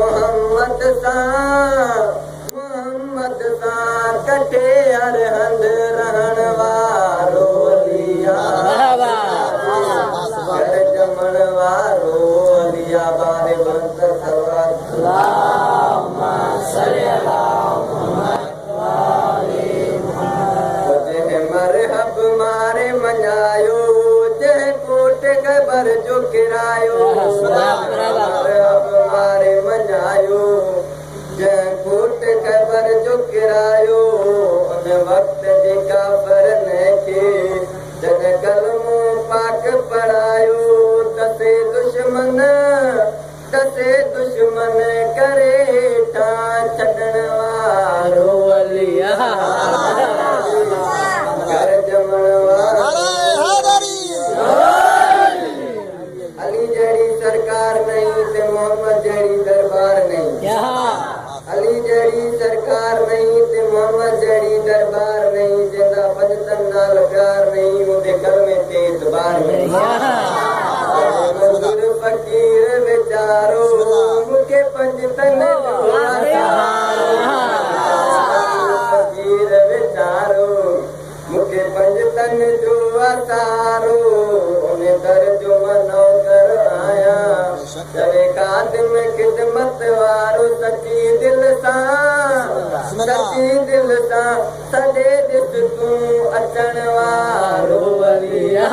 मोहम्मद सा कटे हर हंध रहण वारो अलिया घर जमण वारो अलिया बारे बंद करवा मरहब मारे मञायो जंहिं कोट ख़बर जो किरायो मरहब मारे मञायो जंहिं कोट ख़बर जो किरायो उन वक़्त जे काफ़रन खे जॾहिं कलमो पाक पढ़ायो तसे दुश्मन करे हेठां छॾण वारो अलिया घर जमण वारो अली जहिड़ी सरकार नहीं ते मोहम्मद जहिड़ी दरबार नहीं अली जहिड़ी सरकार नहीं ते मोहम्मद जहिड़ी दरबार नहीं जंहिंजा पंजतन नाल प्यार नहीं उनके कलमे ते एतबार नहीं मज़दूर फ़कीर वीचारो मूंखे पंजतन फ़कीर वीचारो मूंखे पंजतन जो असारो उन दर जो नौकर आहियां चवे ख़ादिम ख़िदमत वारो सची दिल सां सॼे ॾिस तूं अचण वारो अलिया